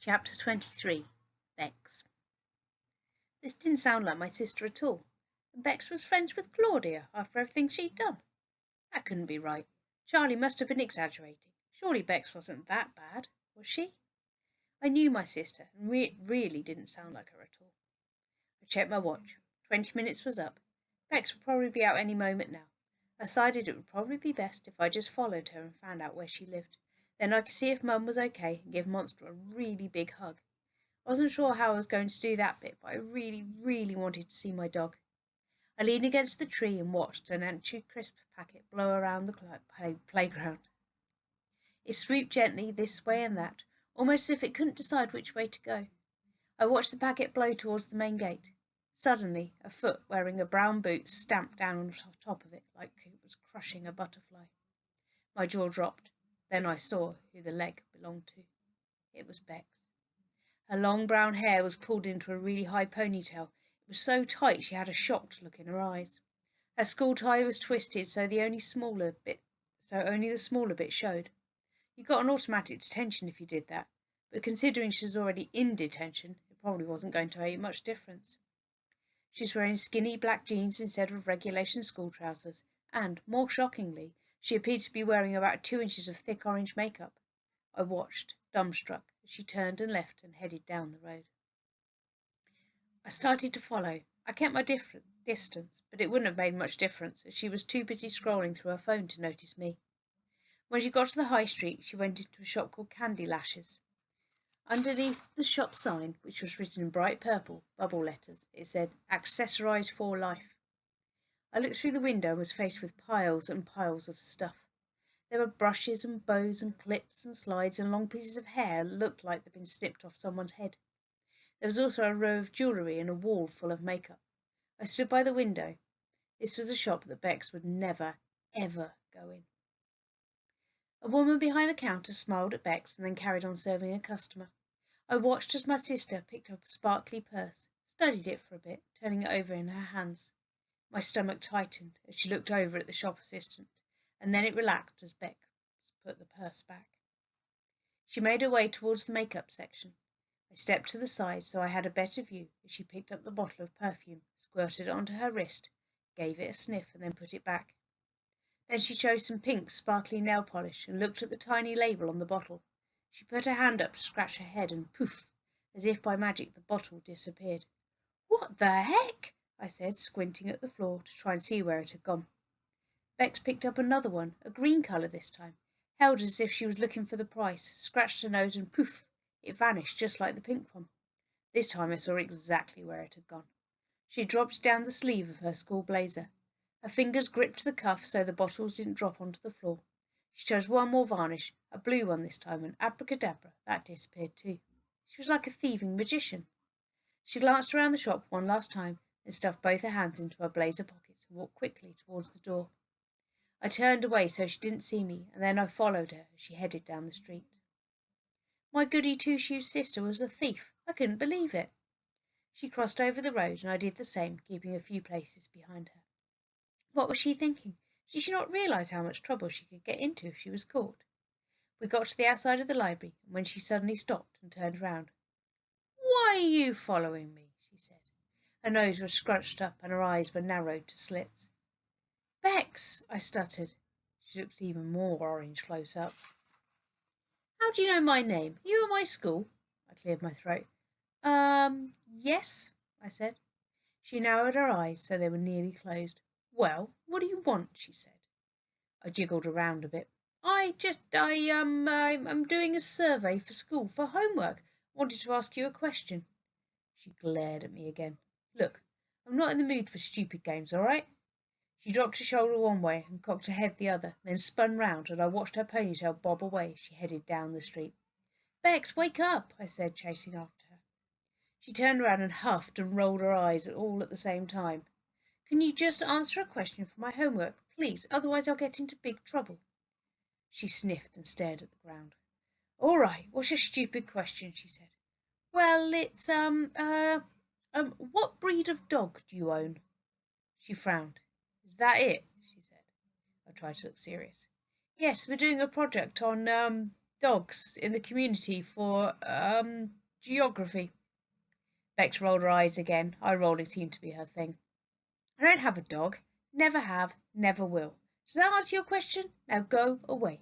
Chapter 23. Bex. This didn't sound like my sister at all. And Bex was friends with Claudia after everything she'd done. That couldn't be right. Charlie must have been exaggerating. Surely Bex wasn't that bad, was she? I knew my sister, and it really didn't sound like her at all. I checked my watch. 20 minutes was up. Bex would probably be out any moment now. I decided it would probably be best if I just followed her and found out where she lived. Then I could see if Mum was okay and give Monster a really big hug. I wasn't sure how I was going to do that bit, but I really, really wanted to see my dog. I leaned against the tree and watched an Ancho crisp packet blow around the playground. It swooped gently this way and that, almost as if it couldn't decide which way to go. I watched the packet blow towards the main gate. Suddenly, a foot wearing a brown boot stamped down on top of it like it was crushing a butterfly. My jaw dropped. Then I saw who the leg belonged to. It was Bex. Her long brown hair was pulled into a really high ponytail. It was so tight she had a shocked look in her eyes. Her school tie was twisted so only the smaller bit showed. You got an automatic detention if you did that, but considering she was already in detention, it probably wasn't going to make much difference. She was wearing skinny black jeans instead of regulation school trousers, and, more shockingly, she appeared to be wearing about 2 inches of thick orange makeup. I watched, dumbstruck, as she turned and left and headed down the road. I started to follow. I kept my distance, but it wouldn't have made much difference, as she was too busy scrolling through her phone to notice me. When she got to the high street, she went into a shop called Candy Lashes. Underneath the shop sign, which was written in bright purple bubble letters, it said, "Accessorise for life." I looked through the window and was faced with piles and piles of stuff. There were brushes and bows and clips and slides and long pieces of hair that looked like they'd been snipped off someone's head. There was also a row of jewellery and a wall full of makeup. I stood by the window. This was a shop that Bex would never, ever go in. A woman behind the counter smiled at Bex and then carried on serving a customer. I watched as my sister picked up a sparkly purse, studied it for a bit, turning it over in her hands. My stomach tightened as she looked over at the shop assistant, and then it relaxed as Bex put the purse back. She made her way towards the makeup section. I stepped to the side so I had a better view as she picked up the bottle of perfume, squirted it onto her wrist, gave it a sniff, and then put it back. Then she chose some pink, sparkly nail polish and looked at the tiny label on the bottle. She put her hand up to scratch her head and poof, as if by magic the bottle disappeared. "What the heck?" I said, squinting at the floor to try and see where it had gone. Bex picked up another one, a green colour this time, held as if she was looking for the price, scratched her nose and poof, it vanished just like the pink one. This time I saw exactly where it had gone. She dropped down the sleeve of her school blazer. Her fingers gripped the cuff so the bottles didn't drop onto the floor. She chose one more varnish, a blue one this time, and abracadabra, that disappeared too. She was like a thieving magician. She glanced around the shop one last time, then stuffed both her hands into her blazer pockets and walked quickly towards the door. I turned away so she didn't see me, and then I followed her as she headed down the street. My goody two-shoes sister was a thief. I couldn't believe it. She crossed over the road, and I did the same, keeping a few places behind her. What was she thinking? Did she not realise how much trouble she could get into if she was caught? We got to the outside of the library, and when she suddenly stopped and turned round. "Why are you following me?" she said. Her nose was scrunched up, and her eyes were narrowed to slits. "Bex," I stuttered. She looked even more orange close up. "How do you know my name? You at my school?" I cleared my throat. Yes," I said. She narrowed her eyes so they were nearly closed. "Well, what do you want?" she said. I jiggled around a bit. I'm doing a survey for school for homework. Wanted to ask you a question." She glared at me again. "Look, I'm not in the mood for stupid games, all right?" She dropped her shoulder one way and cocked her head the other, then spun round, and I watched her ponytail bob away as she headed down the street. "Bex, wake up," I said, chasing after her. She turned around and huffed and rolled her eyes all at the same time. "Can you just answer a question for my homework, please? Otherwise I'll get into big trouble." She sniffed and stared at the ground. "All right, what's your stupid question?" she said. "Well, it's, what breed of dog do you own?" She frowned. "Is that it?" she said. I tried to look serious. "Yes, we're doing a project on, dogs in the community for, geography. Bex rolled her eyes again. Eye rolling seemed to be her thing. I don't have a dog. Never have, never will. Does that answer your question? Now go away.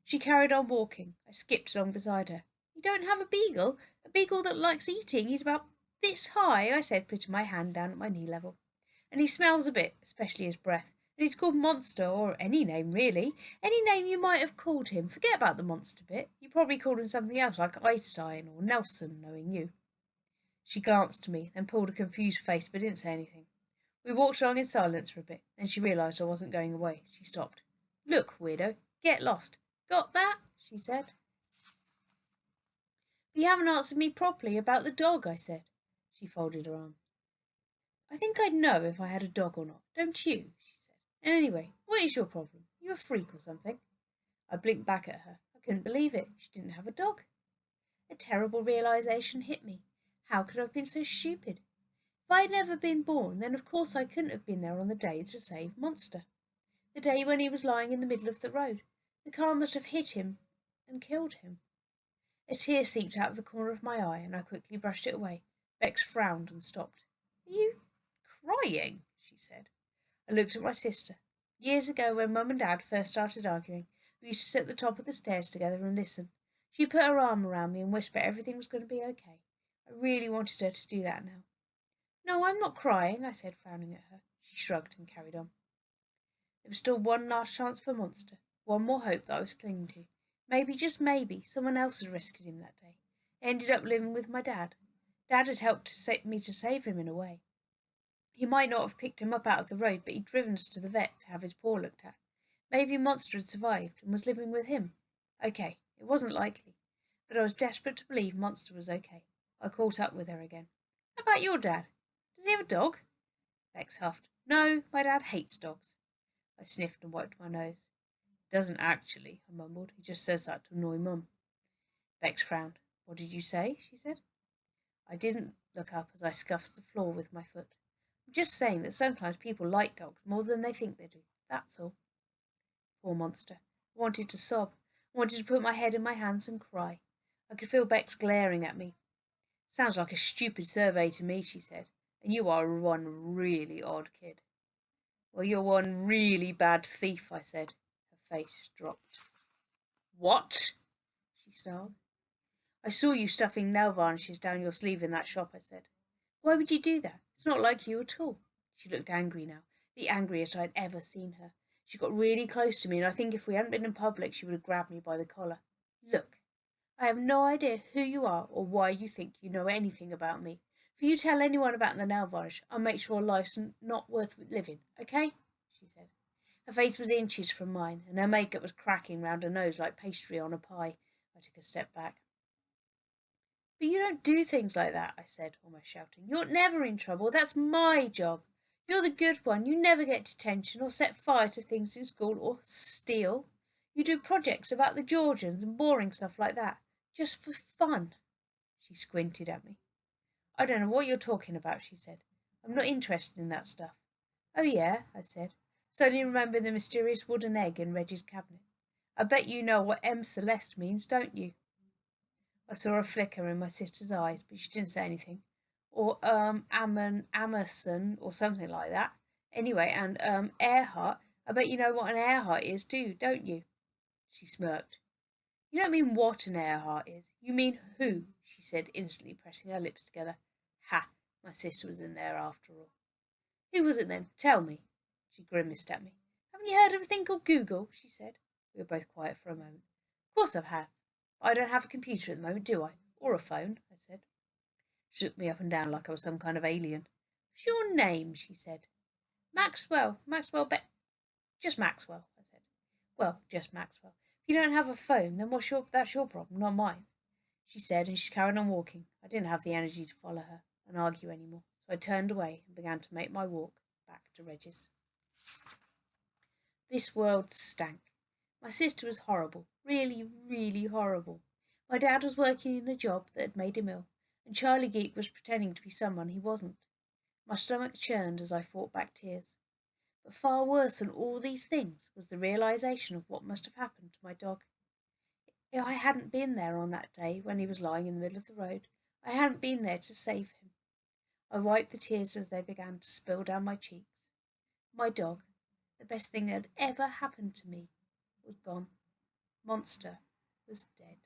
She carried on walking. I skipped along beside her. You don't have a beagle? A beagle that likes eating? He's about this high, I said, putting my hand down at my knee level. And he smells a bit, especially his breath. And he's called Monster, or any name, really. Any name you might have called him. Forget about the monster bit. You probably called him something else, like Einstein or Nelson, knowing you. She glanced at me, then pulled a confused face, but didn't say anything. We walked along in silence for a bit. Then she realised I wasn't going away. She stopped. Look, weirdo, get lost. Got that? She said. But you haven't answered me properly about the dog, I said. She folded her arms. I think I'd know if I had a dog or not, don't you? She said. And anyway, what is your problem? You a freak or something? I blinked back at her. I couldn't believe it. She didn't have a dog. A terrible realisation hit me. How could I have been so stupid? If I had never been born, then of course I couldn't have been there on the day to save Monster. The day when he was lying in the middle of the road. The car must have hit him and killed him. A tear seeped out of the corner of my eye, and I quickly brushed it away. Bex frowned and stopped. Are you crying? She said. I looked at my sister. Years ago, when Mum and Dad first started arguing, we used to sit at the top of the stairs together and listen. She put her arm around me and whispered everything was going to be okay. I really wanted her to do that now. No, I'm not crying, I said, frowning at her. She shrugged and carried on. There was still one last chance for Monster, one more hope that I was clinging to. Maybe, just maybe, someone else had rescued him that day. I ended up living with my dad. Dad had helped me to save him in a way. He might not have picked him up out of the road, but he'd driven us to the vet to have his paw looked at. Maybe Monster had survived and was living with him. Okay, it wasn't likely, but I was desperate to believe Monster was okay. I caught up with her again. How about your dad? Does he have a dog? Bex huffed. No, my dad hates dogs. I sniffed and wiped my nose. Doesn't actually, I mumbled. He just says that to annoy Mum. Bex frowned. What did you say? She said. I didn't look up as I scuffed the floor with my foot. I'm just saying that sometimes people like dogs more than they think they do. That's all. Poor Monster. I wanted to sob. I wanted to put my head in my hands and cry. I could feel Bex glaring at me. Sounds like a stupid survey to me, she said. And you are one really odd kid. Well, you're one really bad thief, I said. Her face dropped. What? She snarled. I saw you stuffing nail varnishes down your sleeve in that shop, I said. Why would you do that? It's not like you at all. She looked angry now, the angriest I had ever seen her. She got really close to me, and I think if we hadn't been in public, she would have grabbed me by the collar. Look, I have no idea who you are or why you think you know anything about me. If you tell anyone about the nail varnish, I'll make sure life's not worth living, okay? She said. Her face was inches from mine, and her makeup was cracking round her nose like pastry on a pie. I took a step back. But you don't do things like that, I said, almost shouting. You're never in trouble. That's my job. You're the good one. You never get detention or set fire to things in school or steal. You do projects about the Georgians and boring stuff like that. Just for fun. She squinted at me. I don't know what you're talking about, she said. I'm not interested in that stuff. Oh, yeah, I said, suddenly remembering the mysterious wooden egg in Reggie's cabinet. I bet you know what M. Celeste means, don't you? I saw a flicker in my sister's eyes, but she didn't say anything. Or, Amerson, or something like that. Anyway, and, Earhart. I bet you know what an Earhart is too, don't you? She smirked. You don't mean what an Earhart is. You mean who, she said, instantly pressing her lips together. Ha! My sister was in there after all. Who was it then? Tell me. She grimaced at me. Haven't you heard of a thing called Google? She said. We were both quiet for a moment. Of course I've had. I don't have a computer at the moment, do I? Or a phone, I said. She looked me up and down like I was some kind of alien. What's your name? She said. Maxwell. Just Maxwell, I said. Well, just Maxwell. If you don't have a phone, then that's your problem, not mine, she said, and she carried on walking. I didn't have the energy to follow her and argue any more, so I turned away and began to make my walk back to Reggie's. This world stank. My sister was horrible, really, really horrible. My dad was working in a job that had made him ill, and Charlie Geek was pretending to be someone he wasn't. My stomach churned as I fought back tears. But far worse than all these things was the realization of what must have happened to my dog. If I hadn't been there on that day when he was lying in the middle of the road, I hadn't been there to save him. I wiped the tears as they began to spill down my cheeks. My dog, the best thing that had ever happened to me, was gone. Monster was dead.